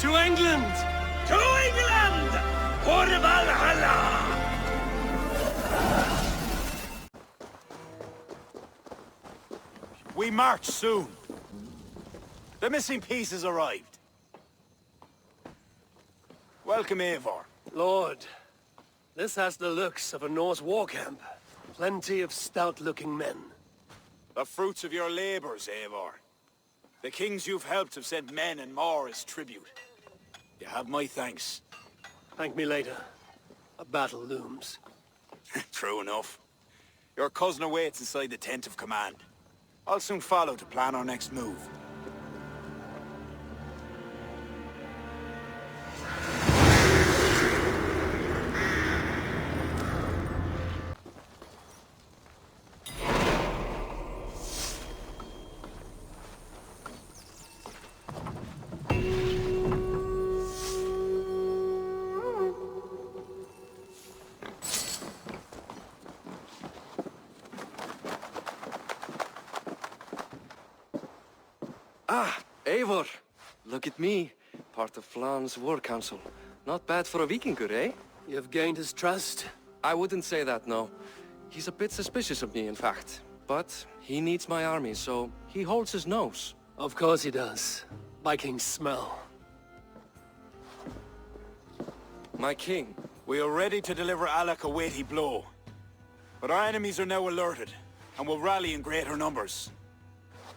To England! To England! For Valhalla! We march soon. The missing piece has arrived. Welcome, Eivor. Lord, this has the looks of a Norse war camp. Plenty of stout-looking men. The fruits of your labors, Eivor. The kings you've helped have sent men and more as tribute. You have my thanks. Thank me later. A battle looms. True enough. Your cousin awaits inside the tent of command. I'll soon follow to plan our next move. Ah, Eivor. Look at me. Part of Flann''s war council. Not bad for a Vikingur, eh? You've gained his trust? I wouldn't say that, no. He's a bit suspicious of me, in fact. But he needs my army, so he holds his nose. Of course he does. Vikings smell. My king. We are ready to deliver Alec a weighty blow. But our enemies are now alerted, and will rally in greater numbers.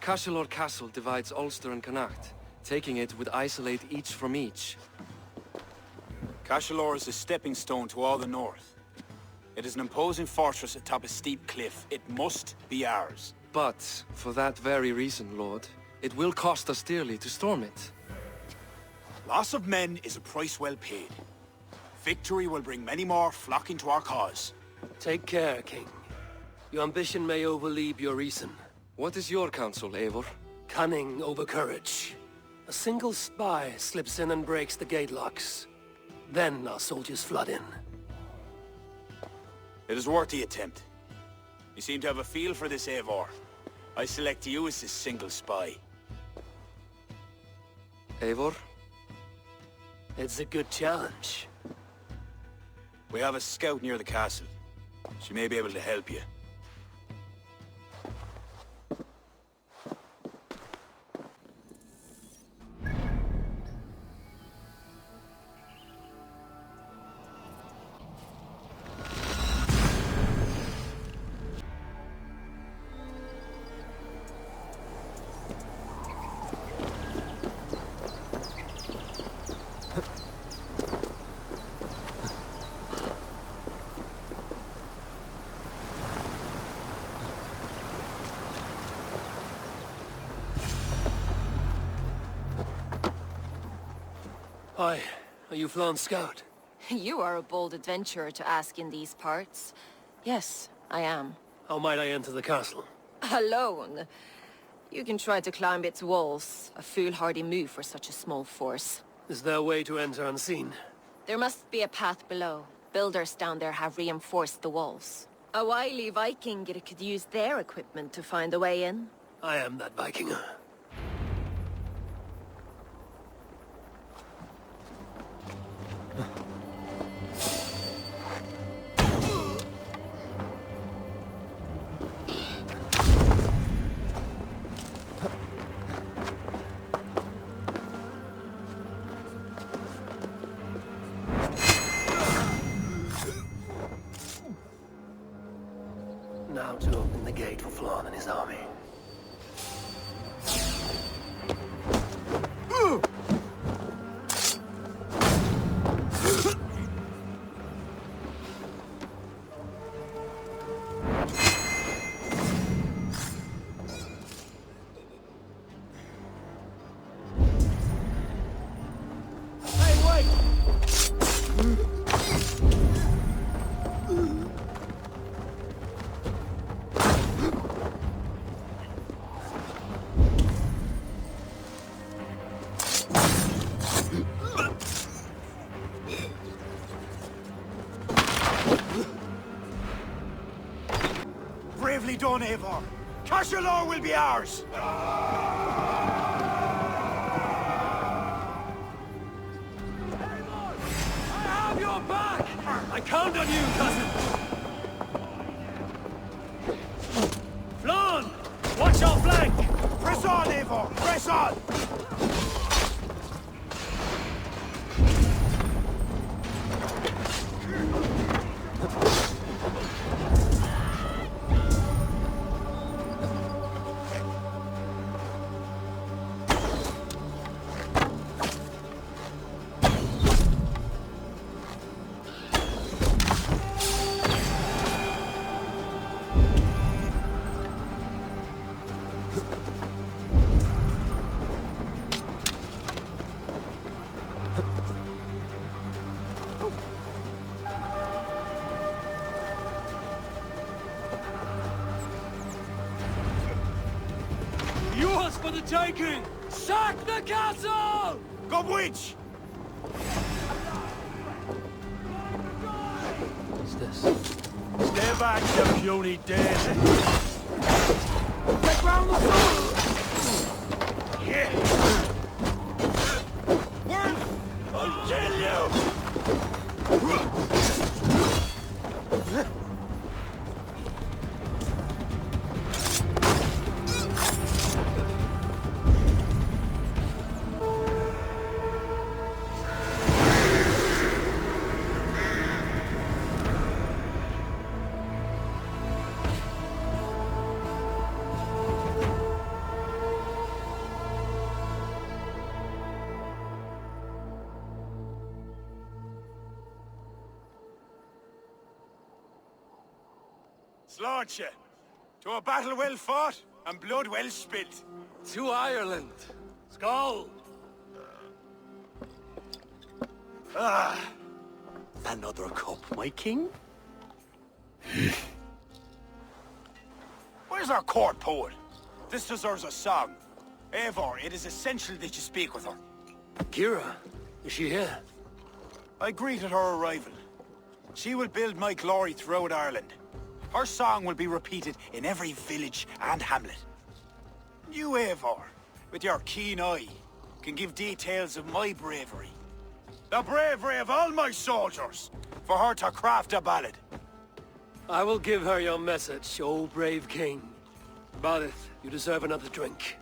Cashelore'un castle divides Ulster and Connacht. Taking it would isolate each from each. Cashelore is a stepping stone to all the north. It is an imposing fortress atop a steep cliff. It must be ours. But, for that very reason, Lord, it will cost us dearly to storm it. Loss of men is a price well paid. Victory will bring many more flocking to our cause. Take care, King. Your ambition may overleap your reason. What is your counsel, Eivor? Cunning over courage. A single spy slips in and breaks the gate locks. Then our soldiers flood in. It is worth the attempt. You seem to have a feel for this, Eivor. I select you as this single spy. Eivor? It's a good challenge. We have a scout near the castle. She may be able to help you. Hi, are you Flann's scout? You are a bold adventurer to ask in these parts. Yes, I am. How might I enter the castle? Alone? You can try to climb its walls. A foolhardy move for such a small force. Is there a way to enter unseen? There must be a path below. Builders down there have reinforced the walls. A wily Viking could use their equipment to find a way in. I am that Viking. Now to open the gate for Flann and his army. Bravely done, Eivor. Cashelore will be ours. Fall back! I count on you, cousin! Flann! Watch your flank! Press on, Eivor! Press on! Yours for the taking! Sack the castle! Go witch! What's this? Stay back, you puny daisy! Take round the sword! Yeah! Word! I'll kill you! Slaughtered you. To a battle well fought and blood well spilt. To Ireland. Skull! Another cup, my king? Where's our court poet? This deserves a song. Eivor, it is essential that you speak with her. Ciara, is she here? I greeted her arrival. She will build my glory throughout Ireland. Her song will be repeated in every village and hamlet. You, Eivor, with your keen eye, can give details of my bravery. The bravery of all my soldiers, for her to craft a ballad. I will give her your message, O brave king. But you deserve another drink.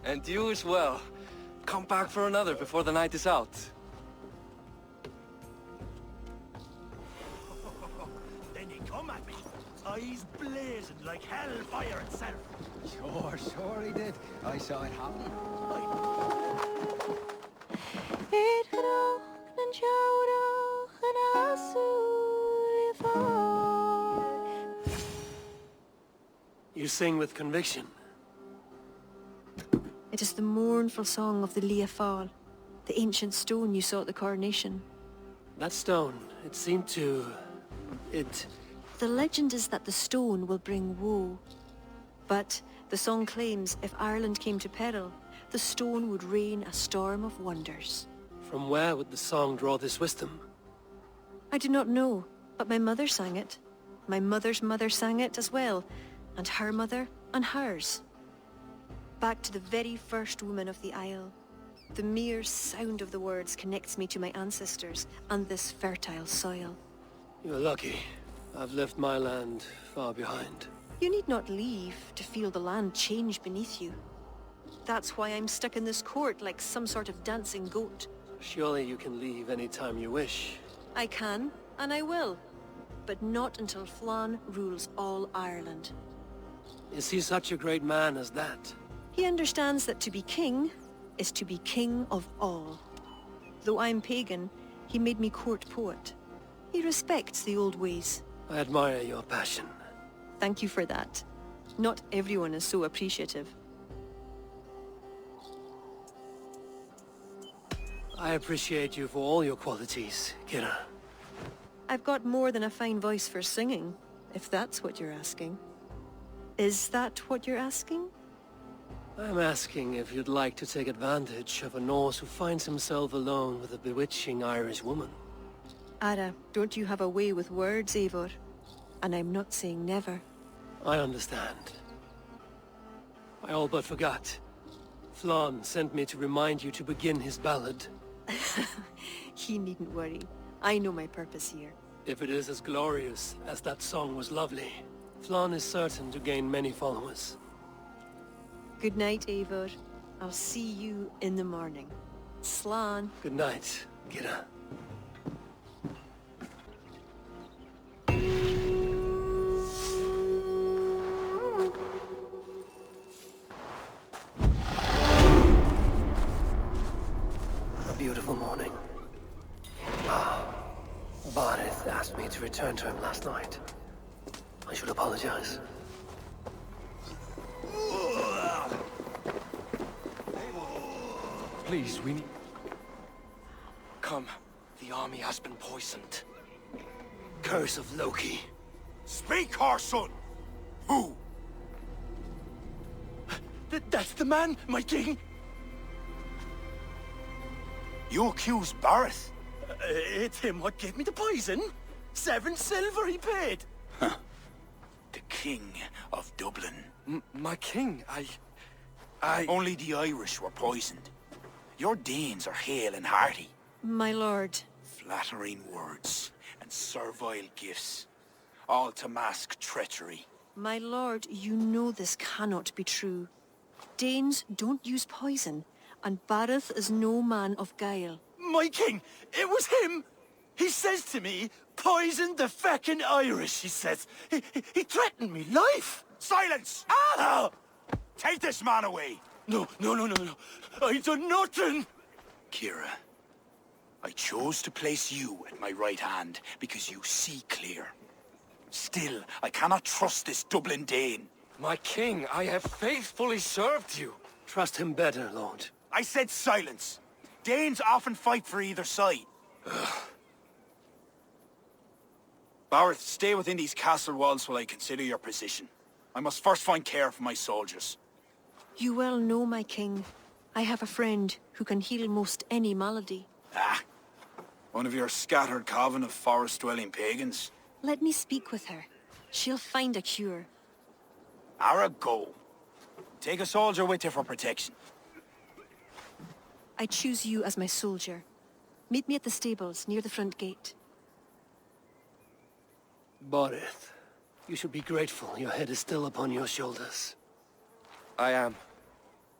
And you as well. Come back for another before the night is out. Then he come at me, eyes blazing like hellfire itself. Sure he did. I saw it happen. You sing with conviction. It is the mournful song of the Liafal, the ancient stone you saw at the coronation. That stone, it seemed to... The legend is that the stone will bring woe. But the song claims if Ireland came to peril, the stone would rain a storm of wonders. From where would the song draw this wisdom? I do not know, but my mother sang it. My mother's mother sang it as well, and her mother and hers. Back to the very first woman of the Isle. The mere sound of the words connects me to my ancestors and this fertile soil. You're lucky. I've left my land far behind. You need not leave to feel the land change beneath you. That's why I'm stuck in this court like some sort of dancing goat. Surely you can leave any time you wish. I can, and I will. But not until Flann'ın rules all Ireland. Is he such a great man as that? He understands that to be king is to be king of all. Though I'm pagan, he made me court poet. He respects the old ways. I admire your passion. Thank you for that. Not everyone is so appreciative. I appreciate you for all your qualities, Ciara. I've got more than a fine voice for singing, if that's what you're asking. Is that what you're asking? I'm asking if you'd like to take advantage of a Norse who finds himself alone with a bewitching Irish woman. Ara, don't you have a way with words, Eivor? And I'm not saying never. I understand. I all but forgot. Flann sent me to remind you to begin his ballad. He needn't worry. I know my purpose here. If it is as glorious as that song was lovely, Flann is certain to gain many followers. Good night, Eivor. I'll see you in the morning. Slan. Good night, Ciara. A beautiful morning. Barith asked me to return to him last night. I should apologize. Please, we need... Come. The army has been poisoned. Curse of Loki. Speak, our son! Who? That's the man, my king! You accuse Barith? It's him what gave me the poison. 7 silver he paid. The King of Dublin. My king, I... Only the Irish were poisoned. Your Danes are hale and hearty. My lord. Flattering words and servile gifts, all to mask treachery. My lord, you know this cannot be true. Danes don't use poison, and Barith is no man of guile. My king, it was him! He says to me, poison the feckin' Irish, he says. He threatened me life! Silence! Ah! Take this man away! No. I done nothing! Ciara, I chose to place you at my right hand because you see clear. Still, I cannot trust this Dublin Dane. My king, I have faithfully served you. Trust him better, Lord. I said silence. Danes often fight for either side. Barith, stay within these castle walls while I consider your position. I must first find care for my soldiers. You well know, my king. I have a friend who can heal most any malady. Ah, one of your scattered coven of forest-dwelling pagans. Let me speak with her. She'll find a cure. Ara, go. Take a soldier with you for protection. I choose you as my soldier. Meet me at the stables near the front gate. Barith, you should be grateful your head is still upon your shoulders. I am.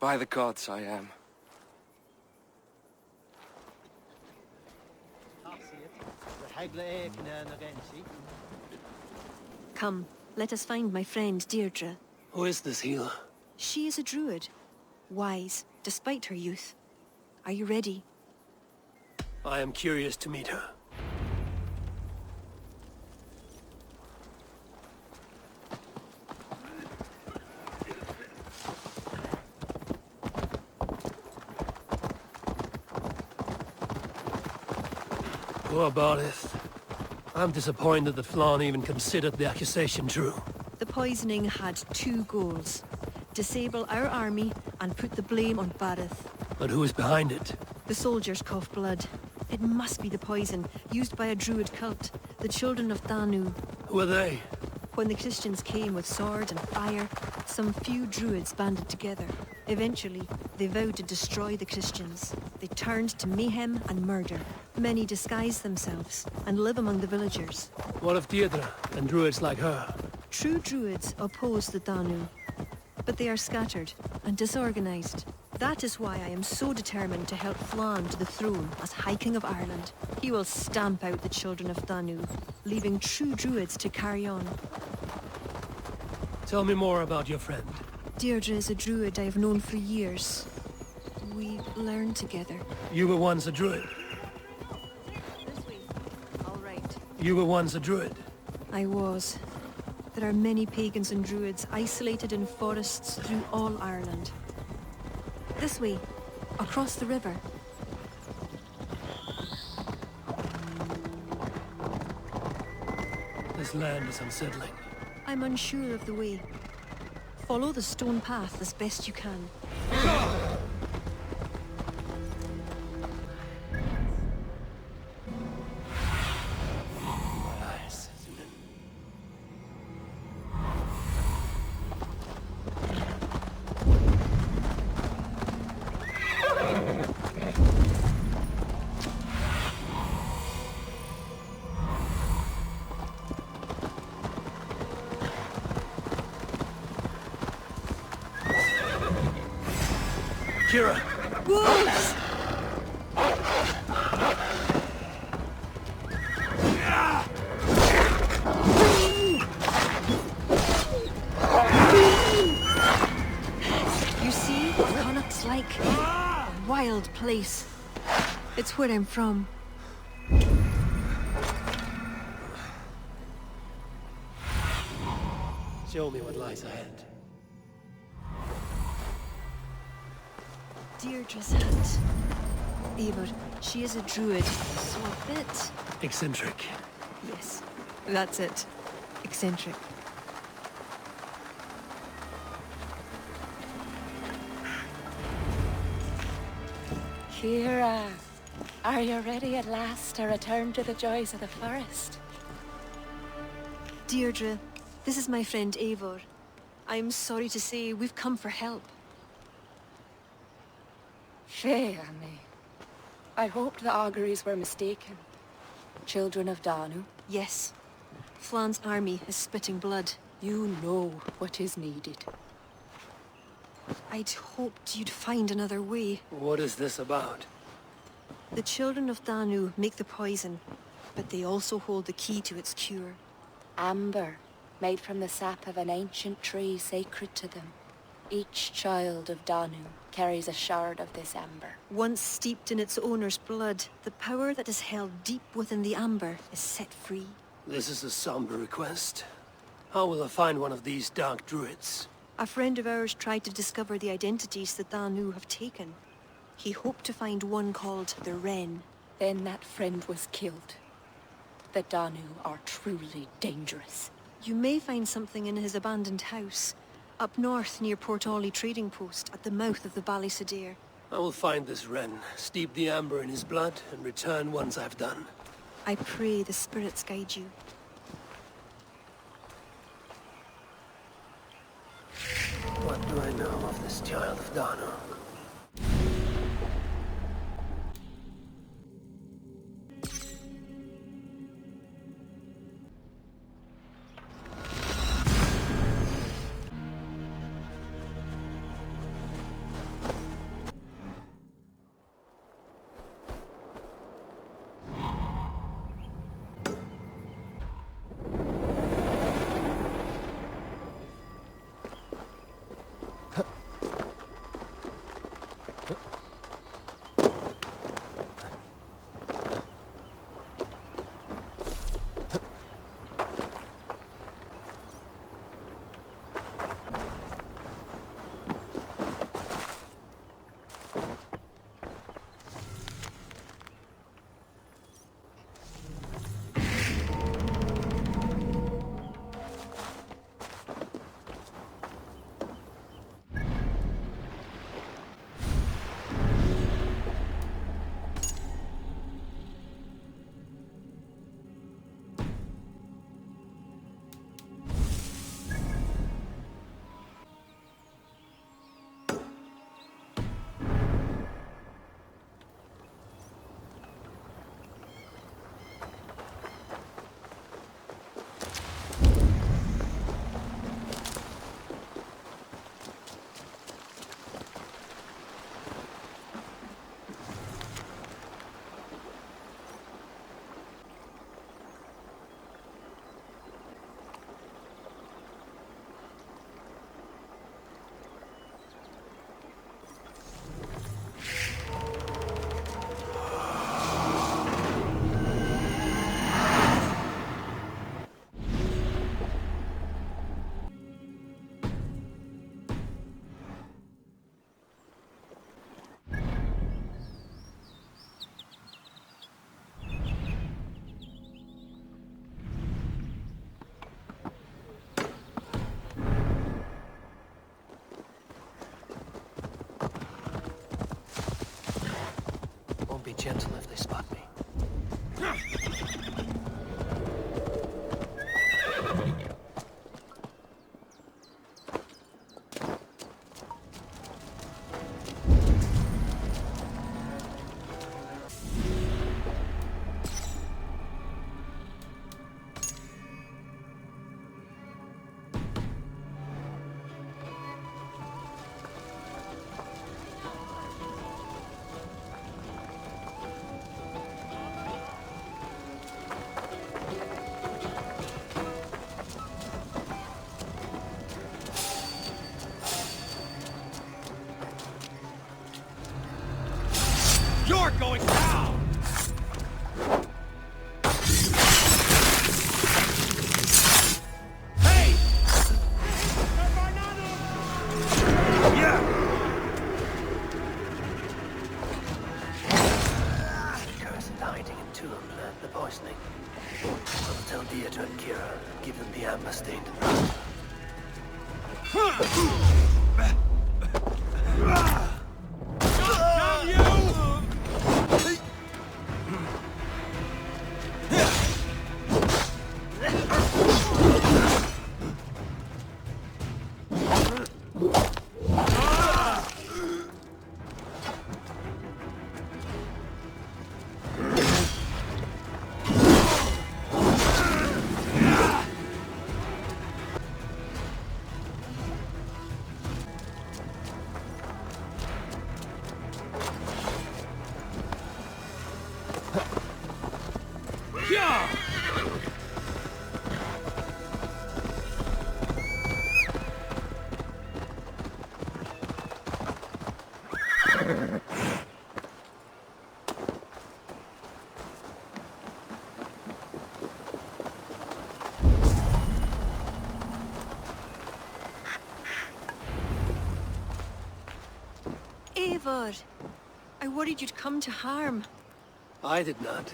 By the gods, I am. Come, let us find my friend Deirdre. Who is this healer? She is a druid. Wise, despite her youth. Are you ready? I am curious to meet her. Poor Barith. I'm disappointed that Flann even considered the accusation true. The poisoning had 2 goals. Disable our army and put the blame on Barith. But who is behind it? The soldiers cough blood. It must be the poison, used by a druid cult, the children of Danu. Who are they? When the Christians came with sword and fire, some few druids banded together. Eventually, they vowed to destroy the Christians. They turned to mayhem and murder. Many disguise themselves and live among the villagers. What of Deirdre and druids like her? True druids oppose the Danu, but they are scattered and disorganized. That is why I am so determined to help Flann to the throne as High King of Ireland. He will stamp out the children of Danu, leaving true druids to carry on. Tell me more about your friend. Deirdre is a druid I have known for years. We learned together. You were once a druid. This way. All right. You were once a druid. I was. There are many pagans and druids isolated in forests through all Ireland. This way, across the river. This land is unsettling. I'm unsure of the way. Follow the stone path as best you can. Ciara! Wolves! You see, Connacht's like a wild place. It's where I'm from. Show me what lies ahead. Deirdre's hut. Eivor, she is a druid, so a bit... Eccentric. Yes, that's it. Eccentric. Ciara, are you ready at last to return to the joys of the forest? Deirdre, this is my friend Eivor. I'm sorry to say we've come for help. Fair me. I hoped the auguries were mistaken. Children of Danu, Yes. Flann's army is spitting blood. you know what is needed. I'd hoped you'd find another way. What is this about? The children of Danu make the poison, but they also hold the key to its cure. Amber, made from the sap of an ancient tree sacred to them. Each child of Danu carries a shard of this amber. Once steeped in its owner's blood, the power that is held deep within the amber is set free. This is a somber request. How will I find one of these dark druids? A friend of ours tried to discover the identities the Danu have taken. He hoped to find one called the Wren. Then that friend was killed. The Danu are truly dangerous. You may find something in his abandoned house, up north near Port Ollie trading post at the mouth of the Ballysadare. I will find this Wren, steep the amber in his blood, and return once I've done. I pray the spirits guide you. What do I know of this child of Danu? Be gentle if they spot me. The poisoning. I'll tell Deirdre and Ciara, give them the amber stained. Eivor, I worried you'd come to harm. I did not,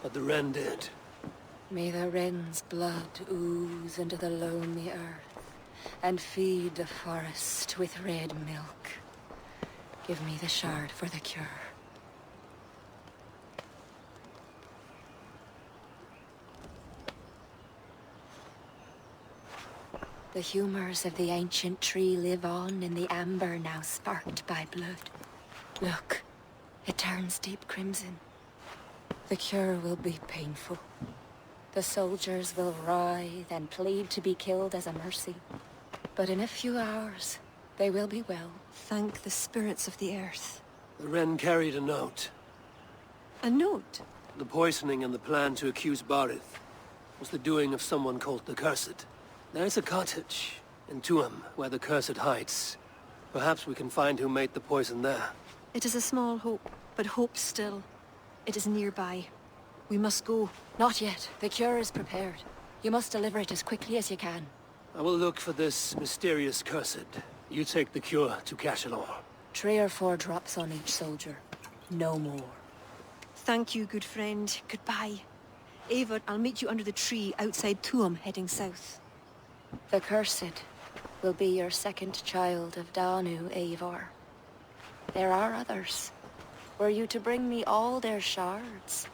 but the wren did. May the wren's blood ooze into the lonely earth, and feed the forest with red milk. Give me the shard for the cure. The humours of the ancient tree live on in the amber now sparked by blood. Look, it turns deep crimson. The cure will be painful. The soldiers will writhe and plead to be killed as a mercy. But in a few hours, they will be well. Thank the spirits of the earth. The wren carried a note. A note? The poisoning and the plan to accuse Barith was the doing of someone called the Cursed. There's a cottage in Tuam where the Cursed hides. Perhaps we can find who made the poison there. It is a small hope, but hope still. It is nearby. We must go. Not yet. The cure is prepared. You must deliver it as quickly as you can. I will look for this mysterious Cursed. You take the cure to Cashelore. 3 or 4 drops on each soldier. No more. Thank you, good friend. Goodbye. Eivor, I'll meet you under the tree outside Tuam, heading south. The Cursed will be your second child of Danu, Eivor. There are others. Were you to bring me all their shards,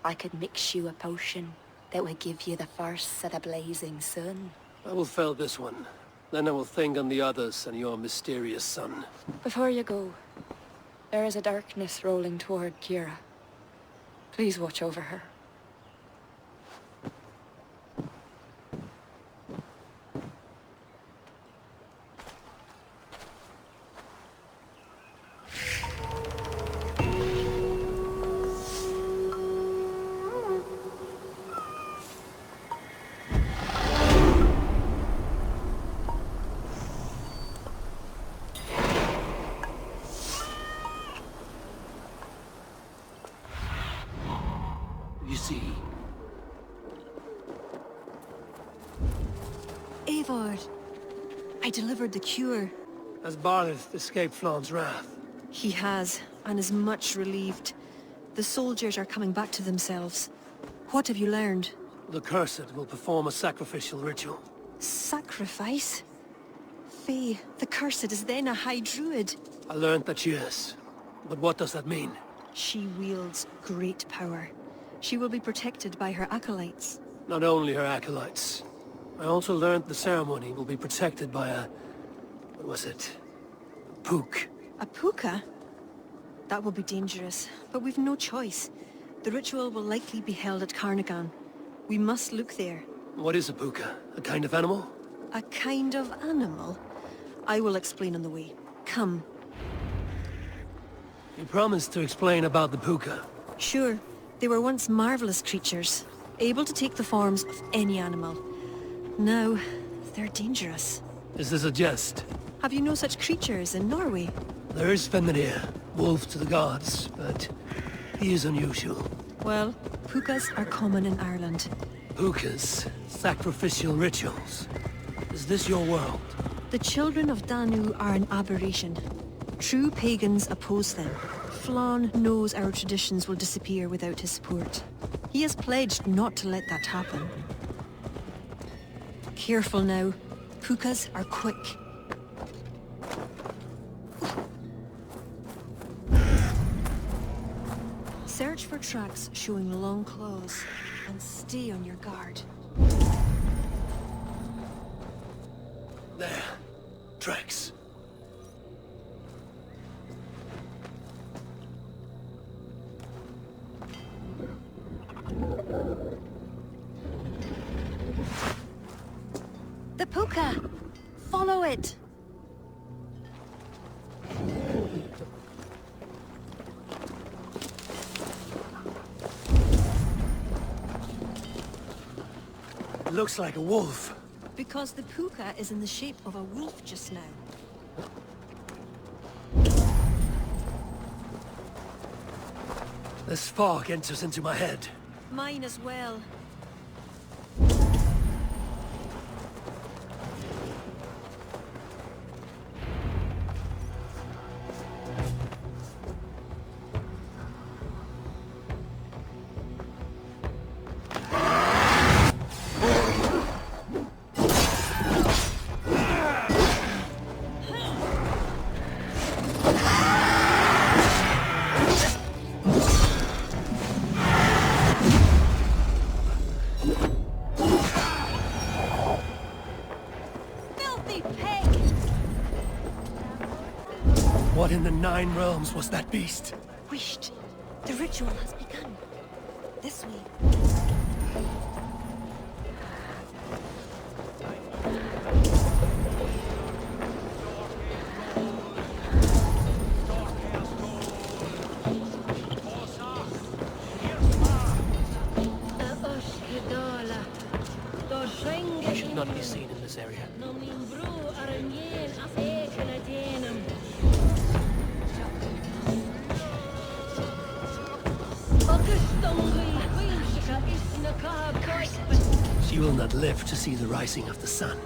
I could mix you a potion that would give you the first of the blazing sun. I will fell this one. Then I will think on the others and your mysterious son. Before you go, there is a darkness rolling toward Ciara. Please watch over her. You see, Eivor, I delivered the cure. has Barith escaped Flann's wrath? He has, and is much relieved. The soldiers are coming back to themselves. What have you learned? The Cursed will perform a sacrificial ritual. Sacrifice? Faye, the Cursed is then a High Druid. I learned that she is. But what does that mean? She wields great power. She will be protected by her acolytes. Not only her acolytes. I also learned the ceremony will be protected by a... what was it? A Pook. A puka? That will be dangerous, but we've no choice. The ritual will likely be held at Carnagan. We must look there. What is a puka? A kind of animal? A kind of animal? I will explain on the way. Come. You promised to explain about the puka. Sure. They were once marvelous creatures, able to take the forms of any animal. Now, they're dangerous. Is this a jest? Have you no such creatures in Norway? There is Fenrir, wolf to the gods, but He is unusual. Well, pukas are common in Ireland. Hookahs, sacrificial rituals. Is this your world? The children of Danu are an aberration. True pagans oppose them. Flann knows our traditions will disappear without his support. He has pledged not to let that happen. Careful now. Pukas are quick. Search for tracks showing long claws, and stay on your guard. There. Tracks. The puka! Follow it! Looks like a wolf. Because the puka is in the shape of a wolf just now. This fog enters into my head. Mine as well. What in the Nine Realms was that beast? Wished. The ritual has begun. This way. He should not be seen in this area. She will not live to see the rising of the sun.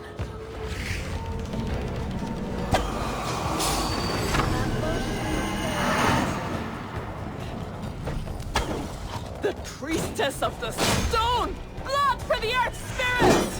The priestess of the stone! Blood for the earth spirit!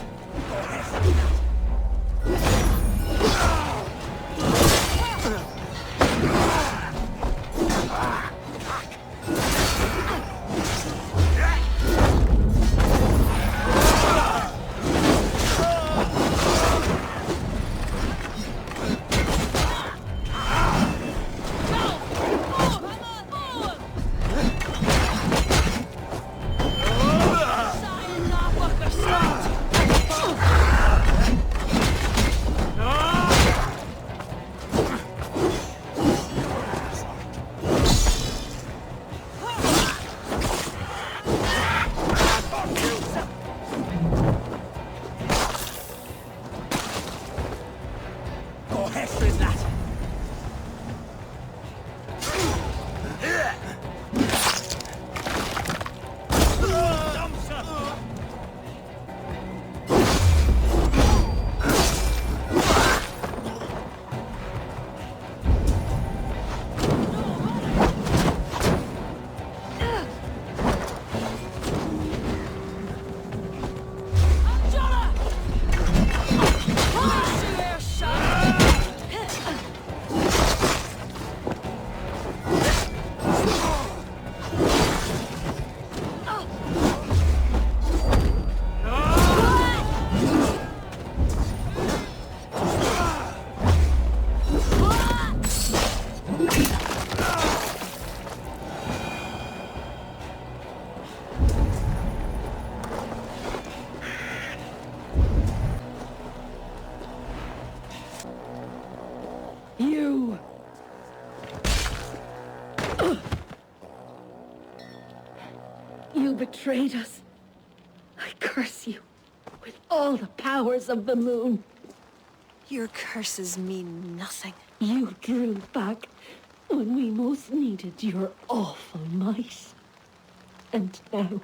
You betrayed us. I curse you with all the powers of the moon. Your curses mean nothing. You drew back when we most needed your awful might. And now...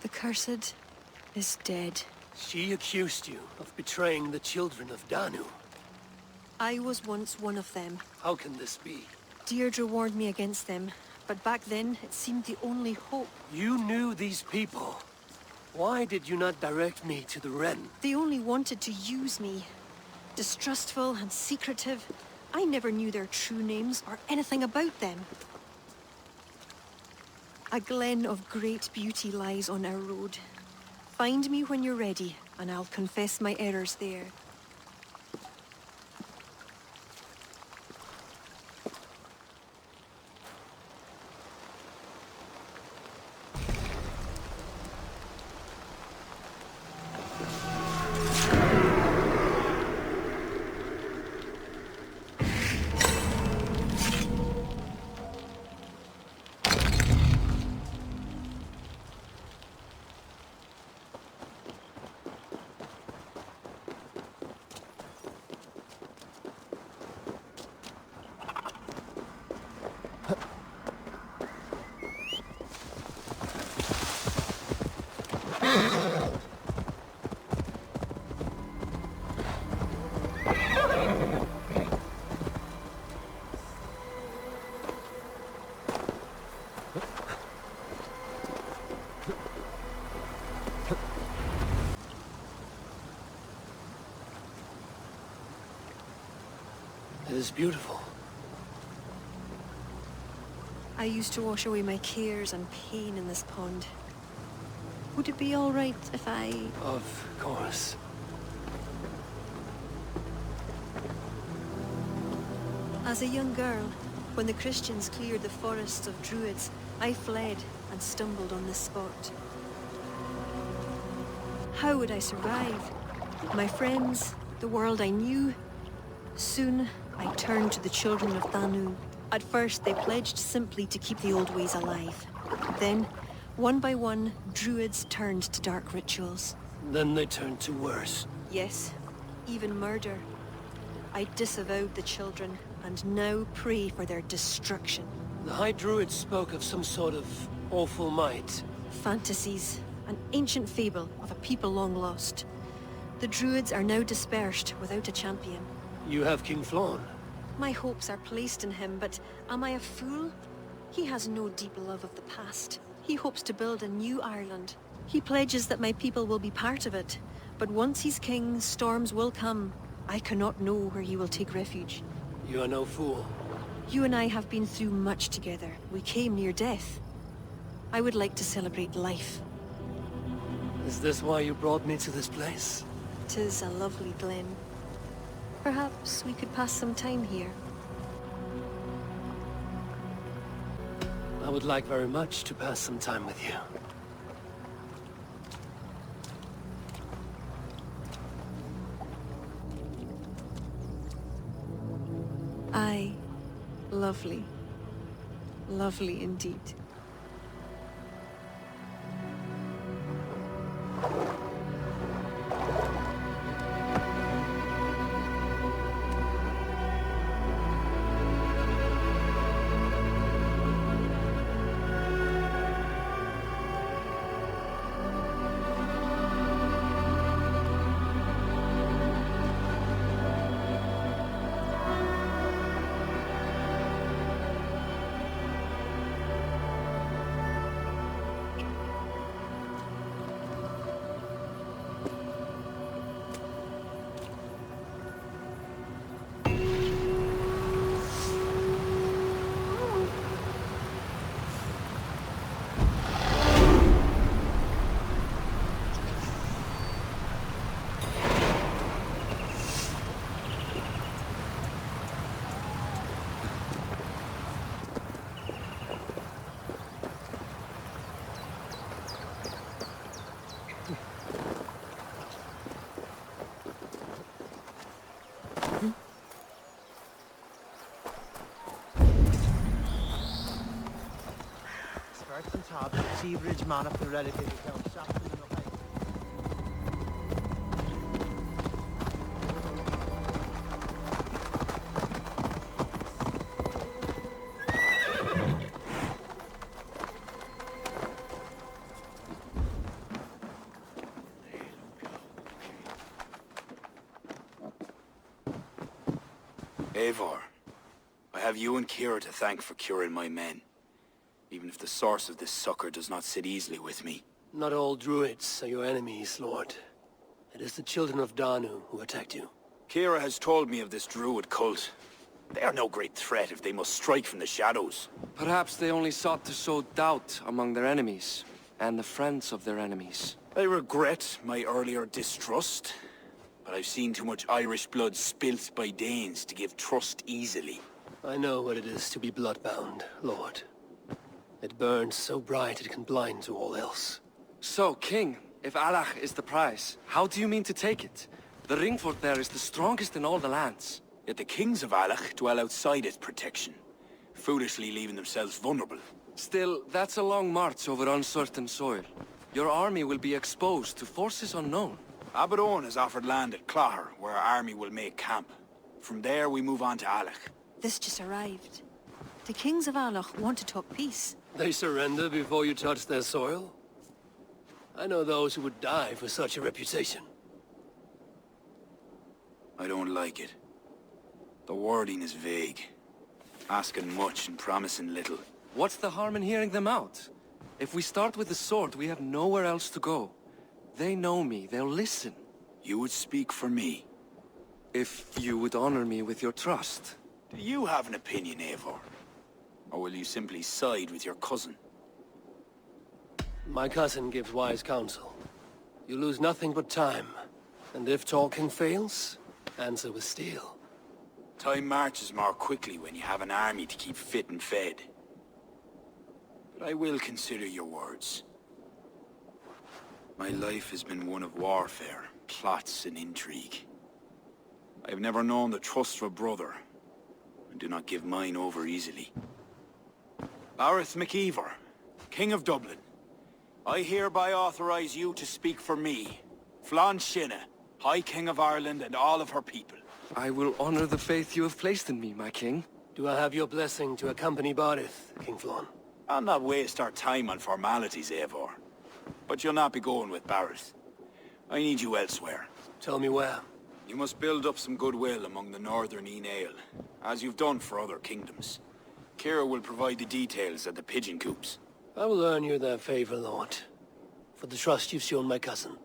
The cursed is dead. She accused you of betraying the children of Danu. I was once one of them. How can this be? Deirdre warned me against them, but back then it seemed the only hope. You knew these people. Why did you not direct me to the Wren? They only wanted to use me. Distrustful and secretive. I never knew their true names or anything about them. A glen of great beauty lies on our road. Find me when you're ready, and I'll confess my errors there. It is beautiful. I used to wash away my cares and pain in this pond. Would it be all right if I... Of course. As a young girl, when the Christians cleared the forests of Druids, I fled and stumbled on this spot. How would I survive? My friends, the world I knew. Soon, I turned to the children of Danu. At first, they pledged simply to keep the old ways alive. Then, one by one, Druids turned to dark rituals. Then they turned to worse. Yes, even murder. I disavowed the children, and now pray for their destruction. The High Druids spoke of some sort of awful might. Fantasies, an ancient fable of a people long lost. The Druids are now dispersed without a champion. You have King Flann'ın. My hopes are placed in him, but am I a fool? He has no deep love of the past. He hopes to build a new Ireland. He pledges that my people will be part of it. But once he's king, storms will come. I cannot know where he will take refuge. You are no fool. You and I have been through much together. We came near death. I would like to celebrate life. Is this why you brought me to this place? 'Tis a lovely glen. Perhaps we could pass some time here. I would like very much to pass some time with you. Aye, lovely. Lovely indeed. Seabridge man up the relative account. Eivor, I have you and Ciara to thank for curing my men. Even if the source of this succor does not sit easily with me. Not all druids are your enemies, Lord. It is the children of Danu who attacked you. Ciara has told me of this druid cult. They are no great threat if they must strike from the shadows. Perhaps they only sought to sow doubt among their enemies, and the friends of their enemies. I regret my earlier distrust, but I've seen too much Irish blood spilt by Danes to give trust easily. I know what it is to be bloodbound, Lord. It burns so bright it can blind to all else. So, King, if Alach is the prize, how do you mean to take it? The ring fort there is the strongest in all the lands. Yet the kings of Alach dwell outside its protection, foolishly leaving themselves vulnerable. Still, that's a long march over uncertain soil. Your army will be exposed to forces unknown. Abaddon has offered land at Clogher, where our army will make camp. From there, we move on to Alach. This just arrived. The kings of Alach want to talk peace. They surrender before you touch their soil? I know those who would die for such a reputation. I don't like it. The wording is vague. Asking much and promising little. What's the harm in hearing them out? If we start with the sword, we have nowhere else to go. They know me, they'll listen. You would speak for me. If you would honor me with your trust. Do you have an opinion, Eivor? Or will you simply side with your cousin? My cousin gives wise counsel. You lose nothing but time. And if talking fails, answer with steel. Time marches more quickly when you have an army to keep fit and fed. But I will consider your words. My life has been one of warfare, plots and intrigue. I have never known the trust of a brother, and do not give mine over easily. Bareth MacIvor, King of Dublin, I hereby authorize you to speak for me, Flann'ın, High King of Ireland and all of her people. I will honor the faith you have placed in me, my king. Do I have your blessing to accompany Barith, King Flann? I'll not waste our time on formalities, Eivor. But you'll not be going with Bareth. I need you elsewhere. Tell me where. You must build up some goodwill among the northern Énail, as you've done for other kingdoms. Ciara will provide the details at the pigeon coops. I will earn you their favor, Lord, for the trust you've shown my cousin.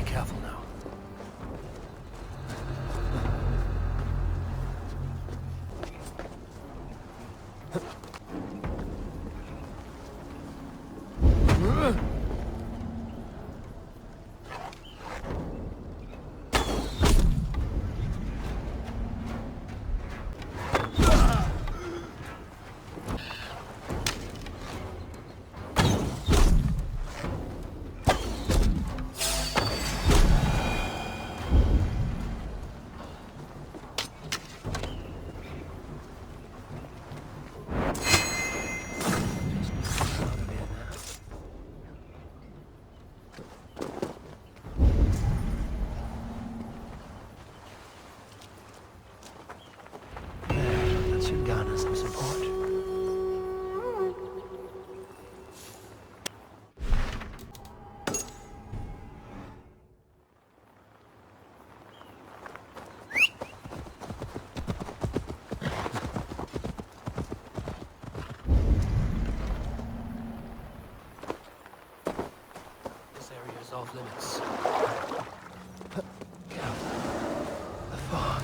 Careful now. Off limits. Get out. The fog.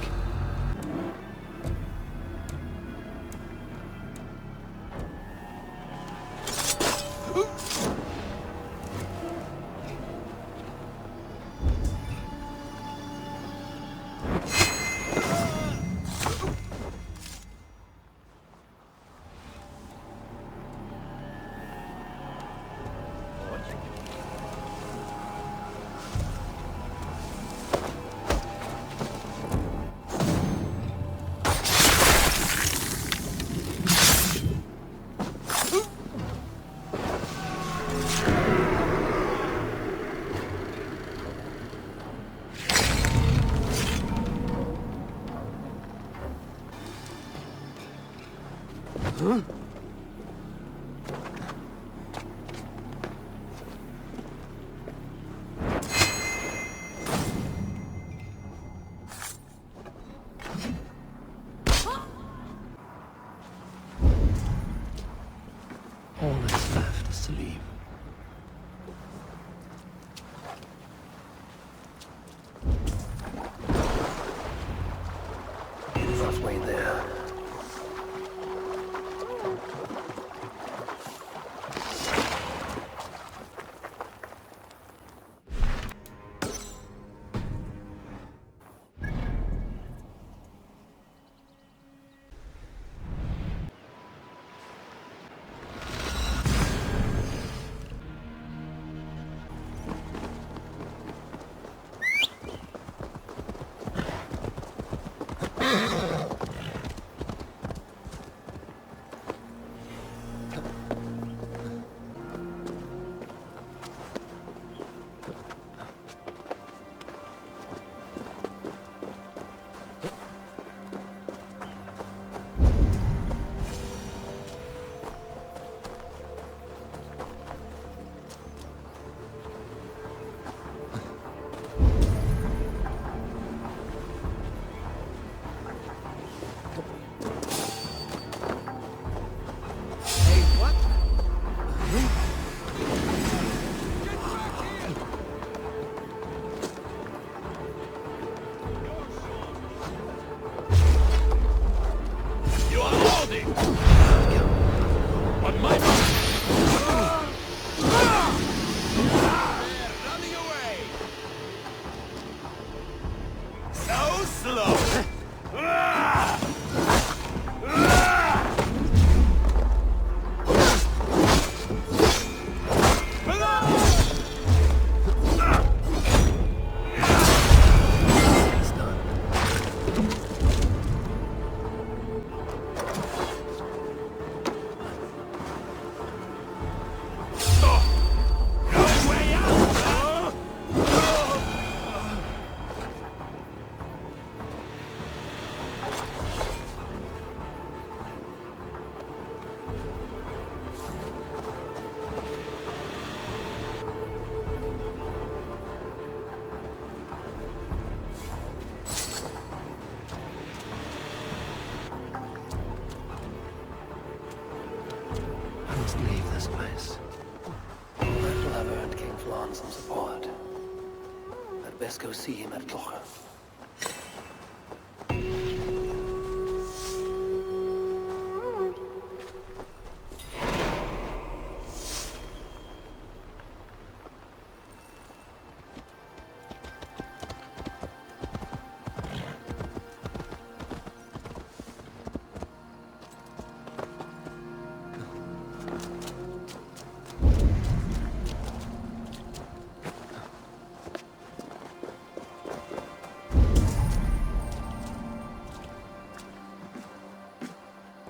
best go see him at Püca.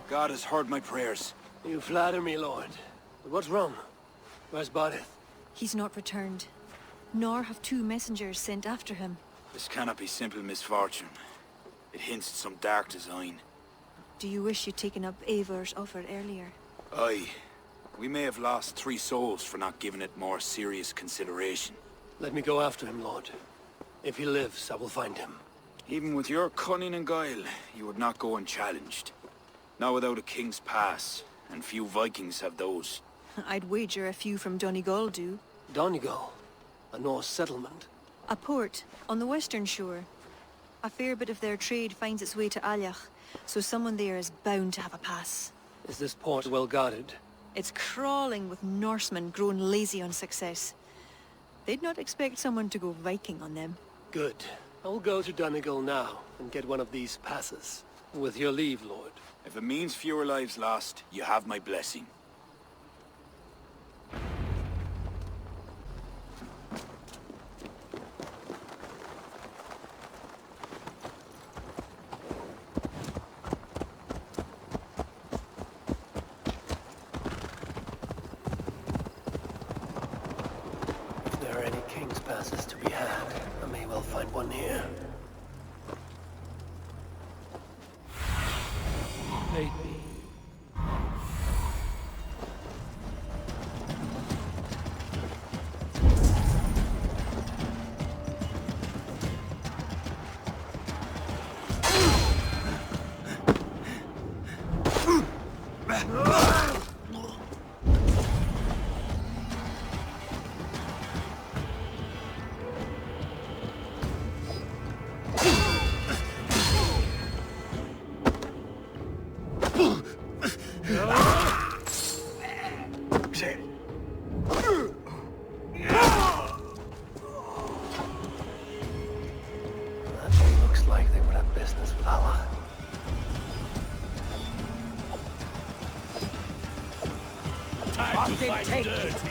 God has heard my prayers. You flatter me, Lord. But what's wrong? Where's Barith? He's not returned, nor have 2 messengers sent after him. This cannot be simple misfortune. It hints at some dark design. Do you wish you'd taken up Eivor's offer earlier? Aye. We may have lost 3 souls for not giving it more serious consideration. Let me go after him, Lord. If he lives, I will find him. Even with your cunning and guile, you would not go unchallenged. Not without a king's pass, and few Vikings have those. I'd wager a few from Donegal do. Donegal? A Norse settlement? A port on the western shore. A fair bit of their trade finds its way to Aljach, so someone there is bound to have a pass. Is this port well guarded? It's crawling with Norsemen grown lazy on success. They'd not expect someone to go Viking on them. Good. I will go to Donegal now and get one of these passes. With your leave, Lord. If it means fewer lives lost, you have my blessing. If there are any king's passes to be had, I may well find one here. Maybe. Looks like they would have business with Allah. Time to fight take dirty.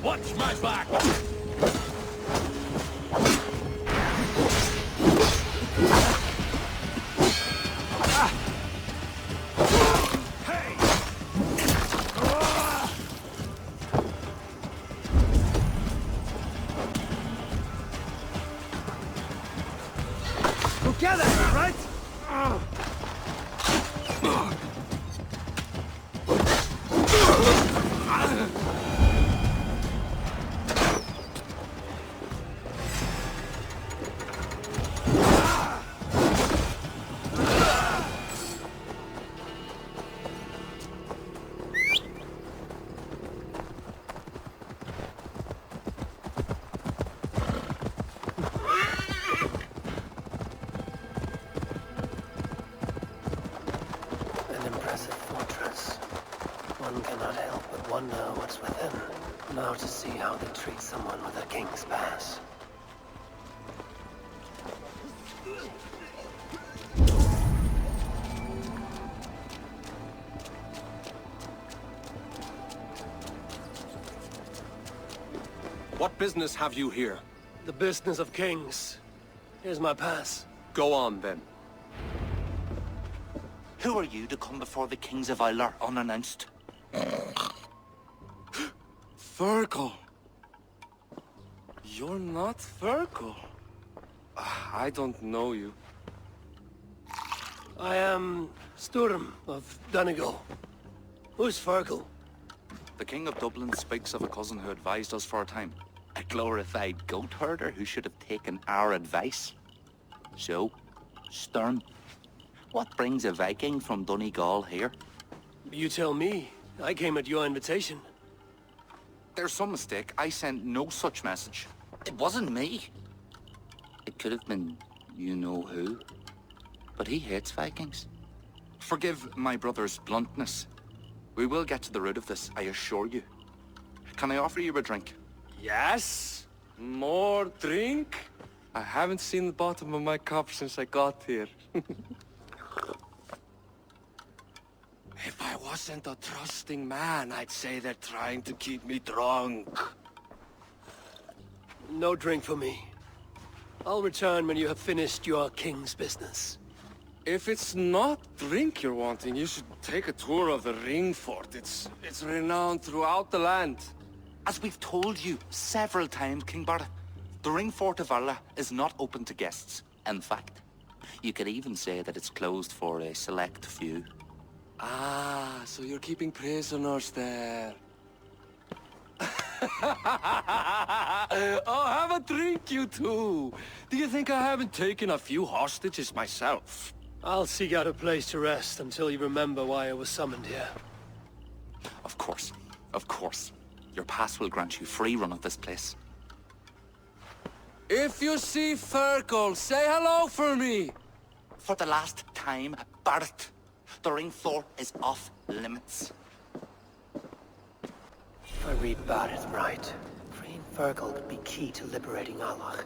Watch my back! Together, right? An impressive fortress. One cannot help but wonder what's within. Now to see how they treat someone with a king's pass. What business have you here? The business of kings. Here's my pass. Go on, then. Who are you to come before the kings of Aylar unannounced? Virgil! You're not Virgil. I don't know you. I am Sturm of Donegal. Who's Fergal? The King of Dublin speaks of a cousin who advised us for a time. A glorified goat herder who should have taken our advice. So, Stern, what brings a Viking from Donegal here? You tell me. I came at your invitation. There's some mistake. I sent no such message. It wasn't me. It could have been you-know-who. But he hates Vikings. Forgive my brother's bluntness. We will get to the root of this, I assure you. Can I offer you a drink? Yes? More drink? I haven't seen the bottom of my cup since I got here. If I wasn't a trusting man, I'd say they're trying to keep me drunk. No drink for me. I'll return when you have finished your king's business. If it's not drink you're wanting, you should take a tour of the ring fort. It's renowned throughout the land. As we've told you several times, King Barret, the ring fort of Valhalla is not open to guests. In fact, you could even say that it's closed for a select few. Ah, so you're keeping prisoners there. Oh, have a drink, you two. Do you think I haven't taken a few hostages myself? I'll seek out a place to rest until you remember why I was summoned here. Of course. Of course. Your pass will grant you free run of this place. If you see Fergal, say hello for me. For the last time, Barret, the ring fort is off limits. If I read Barret right, freeing Fergal could be key to liberating Allah.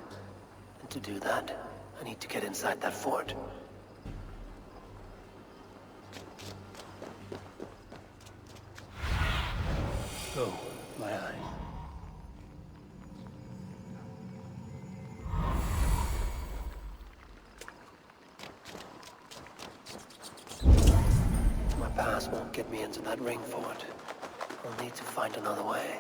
And to do that, I need to get inside that fort. Oh, my eye. My pass won't get me into that ring fort. I'll need to find another way.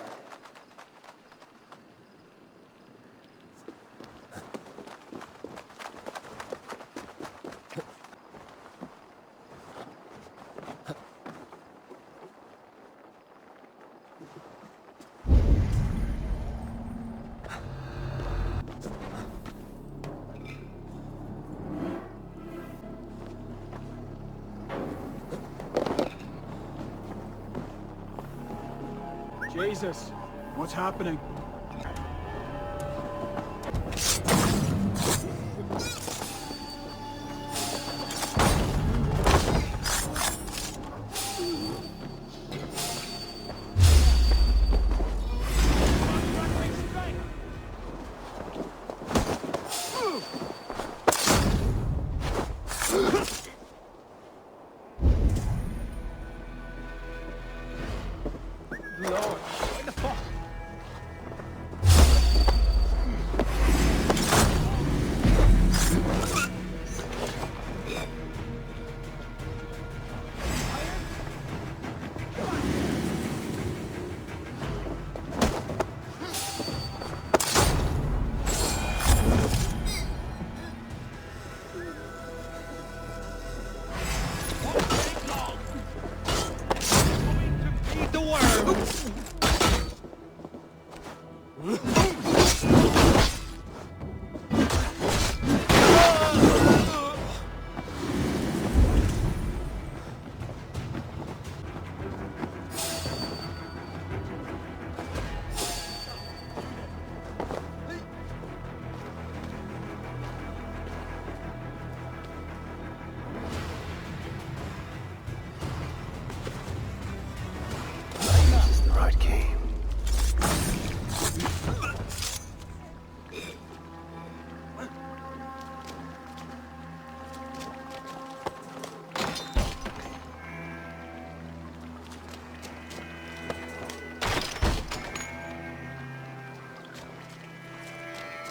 Jesus, what's happening?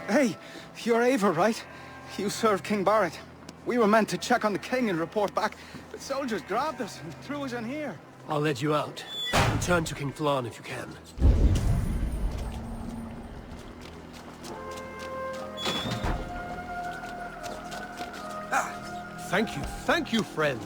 Hey, you're Ava, right? You served King Barret. We were meant to check on the king and report back, but soldiers grabbed us and threw us in here. I'll let you out. Return to King Flann'ın if you can. Thank you, friend.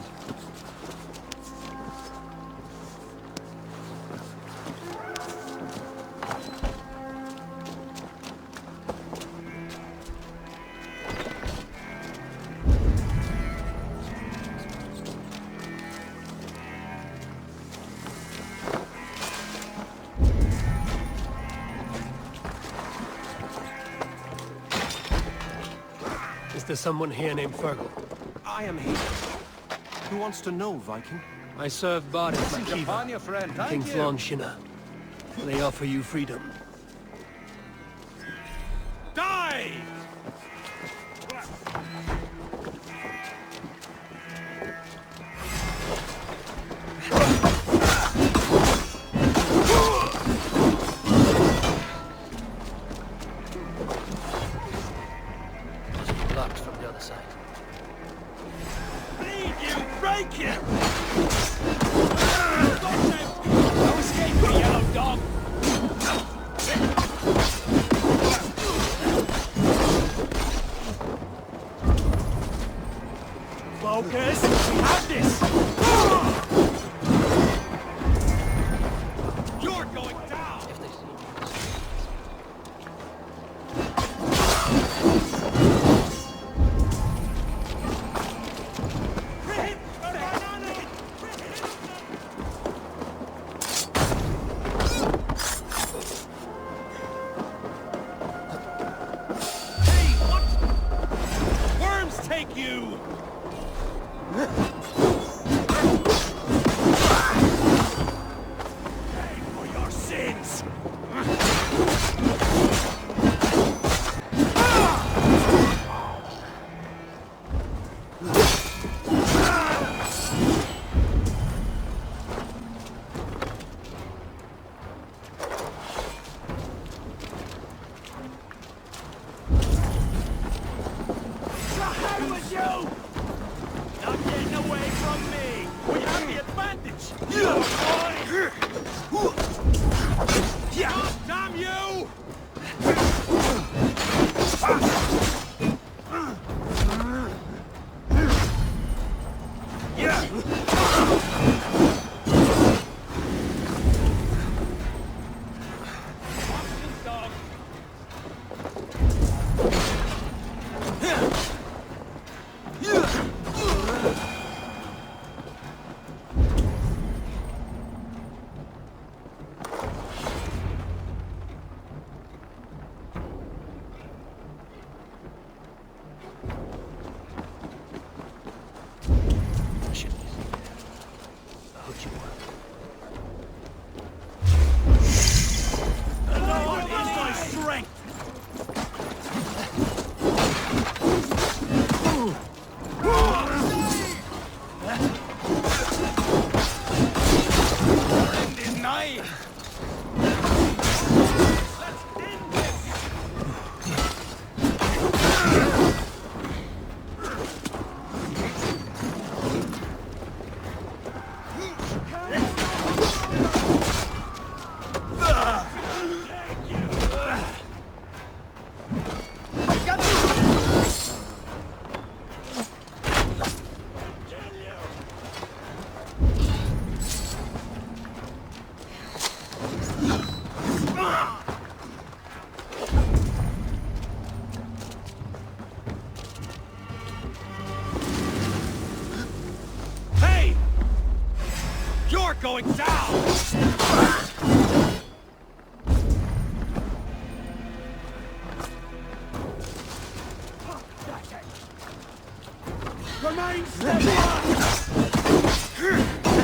to someone here named Fergal. I am he. Who wants to know, Viking? I serve Bardin Upon your friend, and thank King you. Flann'ın. They offer you freedom. Die! Locked from the other side. Bleed you! Break it! No escape, you yellow dog! Focus! We have this! You're going down! If they see Hey, what? Worms take you! Pay for your sins! The hell with you! Not getting away from me! We have the advantage! You boy! Damn you! Dog. Lord is my strength! End is nigh! Let's end this! Hey! You're going down! Remain steadfast!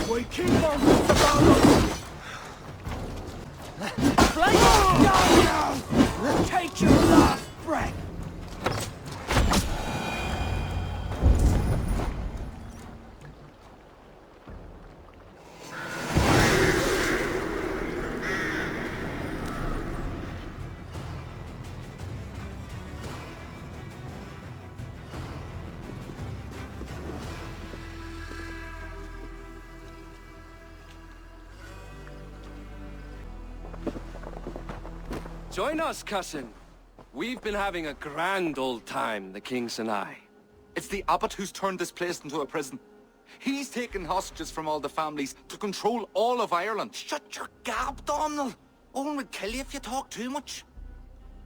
We keep our wits about us! Flame down! Take your last breath! Join us, cousin. We've been having a grand old time, the kings and I. It's the abbot who's turned this place into a prison. He's taken hostages from all the families to control all of Ireland. Shut your gab, Domhnall. Owen will kill you if you talk too much.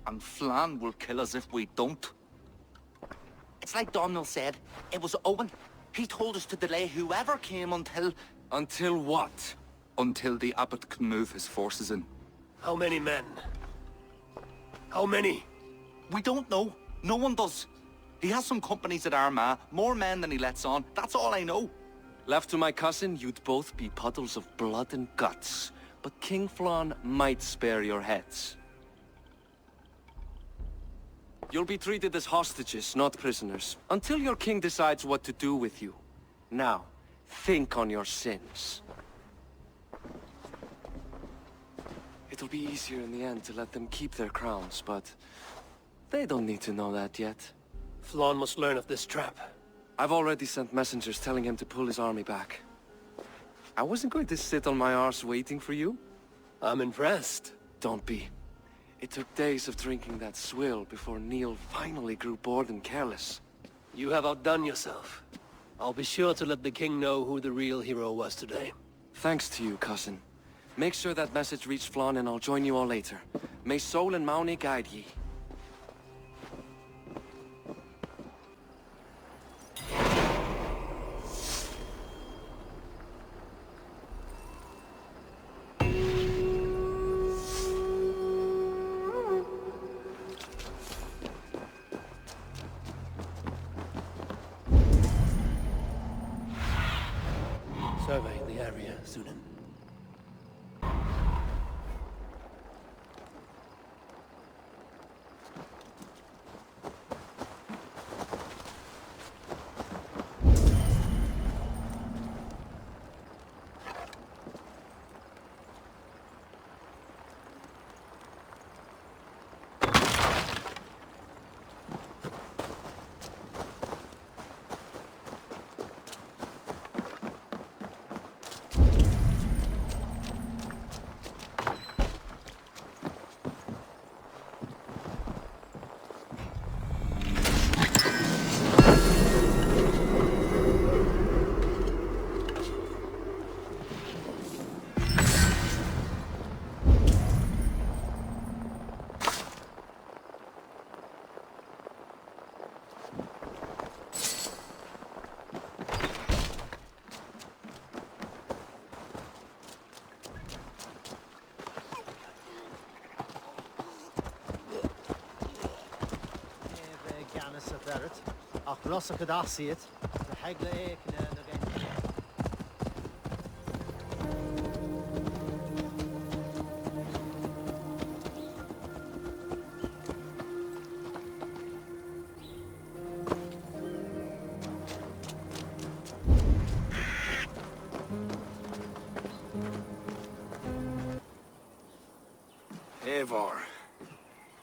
And Flann will kill us if we don't. It's like Domhnall said. It was Owen. He told us to delay whoever came until... Until what? Until the abbot can move his forces in. How many men? How many? We don't know. No one does. He has some companies at Armagh, more men than he lets on. That's all I know. Left to my cousin, you'd both be puddles of blood and guts. But King Flann might spare your heads. You'll be treated as hostages, not prisoners, until your king decides what to do with you. Now, think on your sins. It'll be easier in the end to let them keep their crowns, but they don't need to know that yet. Flann must learn of this trap. I've already sent messengers telling him to pull his army back. I wasn't going to sit on my arse waiting for you. I'm impressed. Don't be. It took days of drinking that swill before Neil finally grew bored and careless. You have outdone yourself. I'll be sure to let the king know who the real hero was today. Thanks to you, cousin. Make sure that message reached Flann'ın and I'll join you all later. May Sol and Mauni guide ye. Survey the area, Sunan. Rossa could I see it? The Hagla Ake and again. Eivor,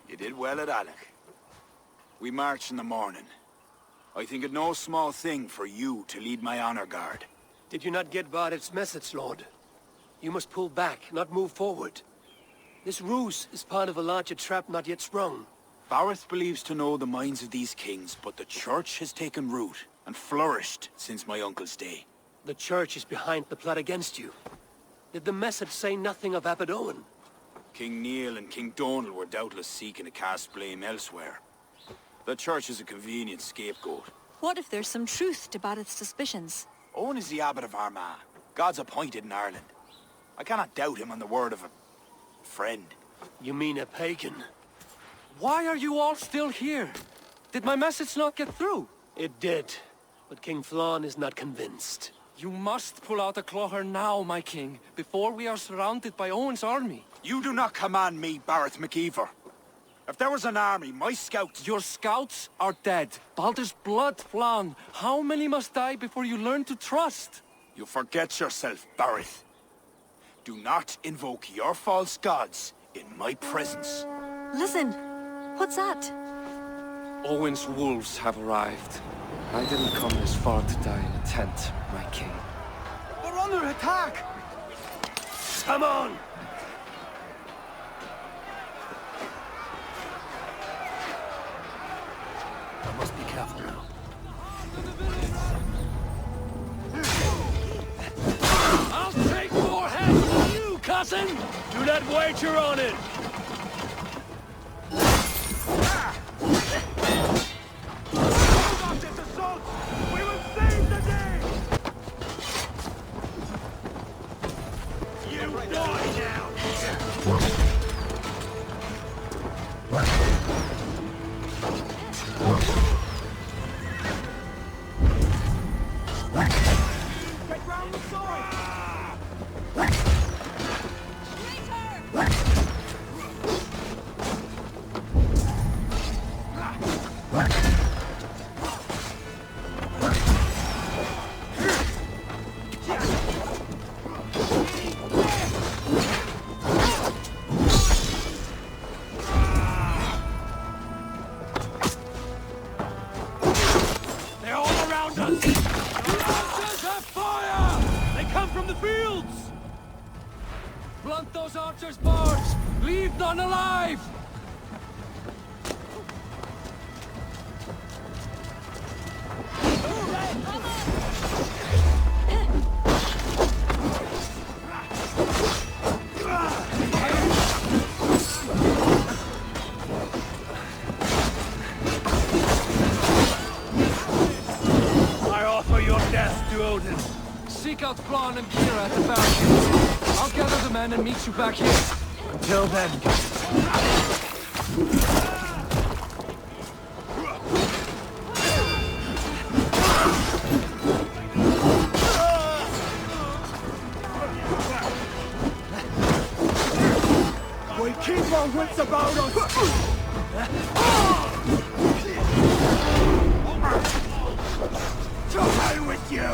you did well at Alec. We march in the morning. I think it no small thing for you to lead my honor guard. Did you not get Barrett's message, Lord? You must pull back, not move forward. This ruse is part of a larger trap not yet sprung. Barrett believes to know the minds of these kings, but the church has taken root and flourished since my uncle's day. The church is behind the plot against you. Did the message say nothing of Abaddon? King Neil and King Donald were doubtless seeking to cast blame elsewhere. The church is a convenient scapegoat. What if there's some truth to Barrett's suspicions? Owen is the abbot of Armagh, God's appointed in Ireland. I cannot doubt him on the word of a friend. You mean a pagan? Why are you all still here? Did my message not get through? It did, but King Flann is not convinced. You must pull out a clawher now, my king, before we are surrounded by Owen's army. You do not command me, Barrett McIver. If there was an army, my scouts... Your scouts are dead. Baldur's blood, Flann. How many must die before you learn to trust? You forget yourself, Barrett. Do not invoke your false gods in my presence. Listen, what's that? Owen's wolves have arrived. I didn't come this far to die in a tent, my king. We're under attack! Come on! I must be careful now. I'll take more heads than you, cousin! Do not wager on it! Blunt those archers' barbs! Leave none alive! I offer your death to Odin. Seek out Flann'ın and Ciara at the barricades. I'll gather the men and meet you back here. Until then, we keep our wits about us! To hell with you!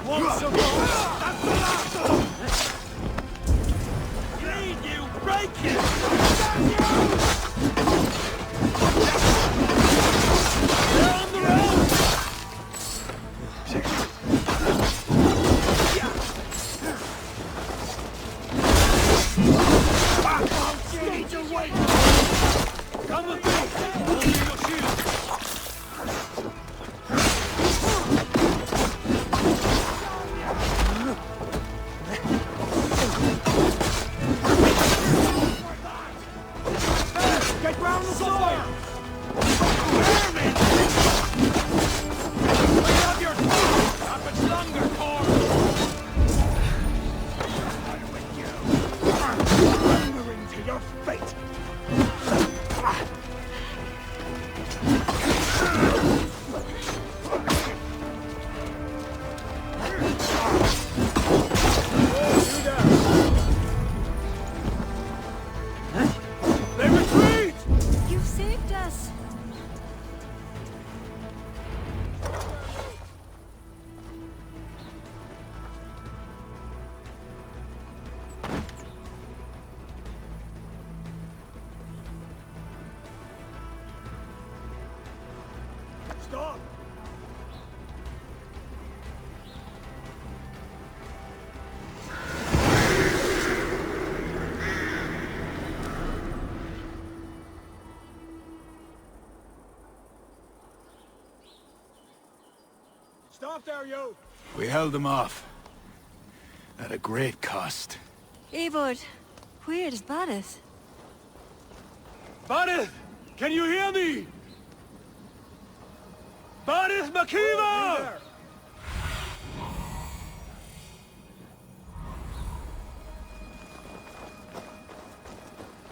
Once a more, that's the last of them! Bleed you, break it! Damn you! They're on the road! Need to wait! Come with me! Hold your shield! Get round the sword! Vermin! We have your not much longer, Thor! Out with you! Hungering to your fate! They retreat! You've saved us. Stop! Stop there, you! We held them off. At a great cost. Eivor, where is Barith? Barith! Can you hear me? Barith Makiva!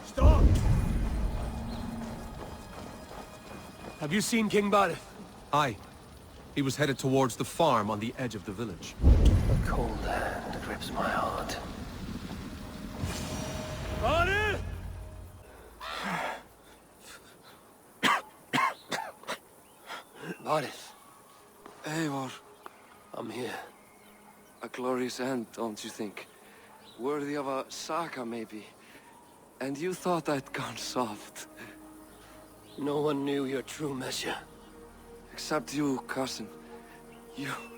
Stop! Have you seen King Barith? Aye. He was headed towards the farm on the edge of the village. A cold hand grips my heart. Barith! Barith, Eivor, I'm here. a glorious end, don't you think? Worthy of a saga, maybe. And you thought I'd gone soft. No one knew your true measure. Except you, cousin.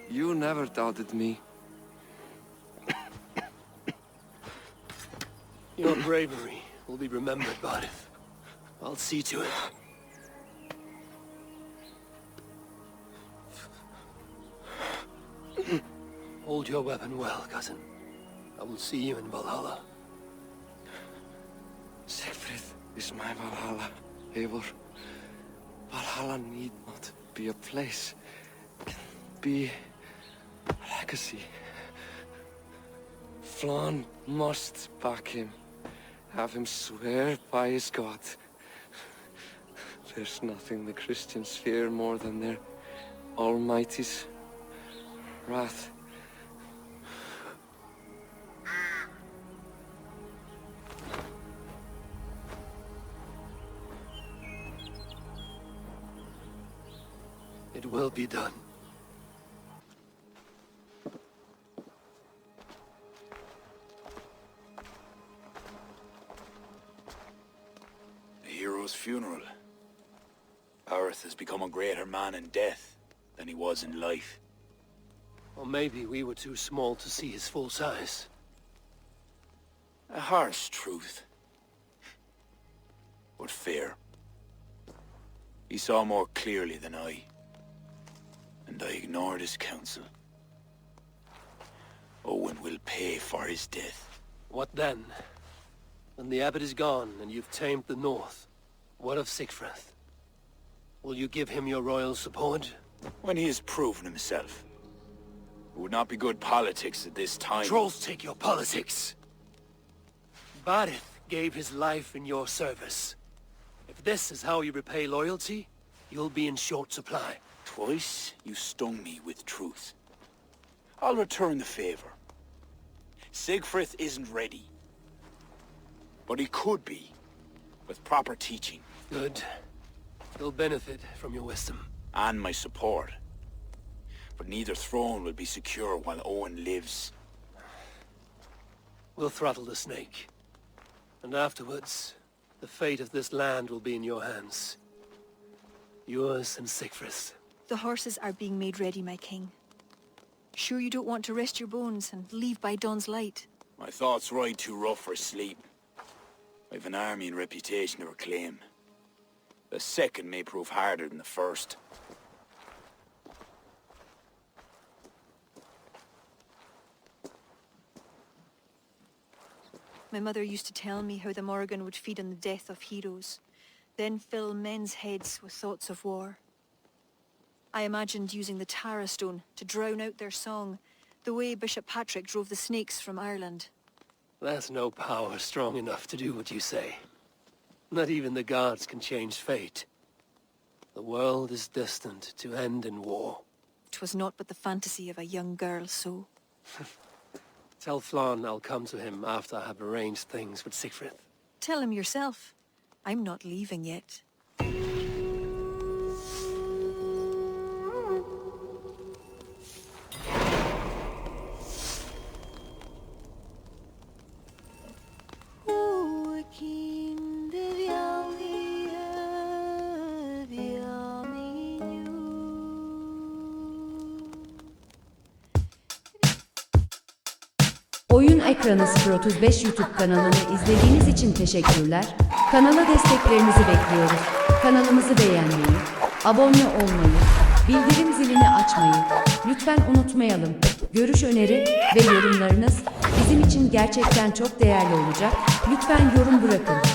You never doubted me. Your bravery will be remembered, Barith. I'll see to it. Hold your weapon well, cousin. I will see you in Valhalla. Siegfried is my Valhalla, Eivor. Valhalla need not be a place. It can be a legacy. Flann must back him. Have him swear by his God. There's nothing the Christians fear more than their Almighty's wrath. It will be done. hero's funeral. Bareth has become a greater man in death than he was in life. Or maybe we were too small to see his full size. A harsh truth, but fair. He saw more clearly than I, and I ignored his counsel. Owen will pay for his death. What then? When the abbot is gone and you've tamed the north, what of Sigfrith? Will you give him your royal support? When he has proven himself. It would not be good politics at this time. Trolls take your politics. Barith gave his life in your service. If this is how you repay loyalty, you'll be in short supply. Twice you stung me with truth. I'll return the favor. Sigfrith isn't ready. But he could be, with proper teaching. Good. He'll benefit from your wisdom. And my support. But neither throne will be secure while Owen lives. We'll throttle the snake. And afterwards, the fate of this land will be in your hands. Yours and Sigfrith's. The horses are being made ready, my king. Sure you don't want to rest your bones and leave by dawn's light? My thoughts ride too rough for sleep. I've an army and reputation to reclaim. The second may prove harder than the first. My mother used to tell me how the Morrigan would feed on the death of heroes, then fill men's heads with thoughts of war. I imagined using the Tara Stone to drown out their song, the way Bishop Patrick drove the snakes from Ireland. There's no power strong enough to do what you say. Not even the gods can change fate. The world is destined to end in war. 'Twas not but the fantasy of a young girl, so... Tell Flann I'll come to him after I have arranged things with Sigfrith. Tell him yourself. I'm not leaving yet. Oyun Ekranı 035 YouTube kanalını izlediğiniz için teşekkürler. Kanala desteklerinizi bekliyoruz. Kanalımızı beğenmeyi, abone olmayı, bildirim zilini açmayı lütfen unutmayalım. Görüş, öneri ve yorumlarınız bizim için gerçekten çok değerli olacak. Lütfen yorum bırakın.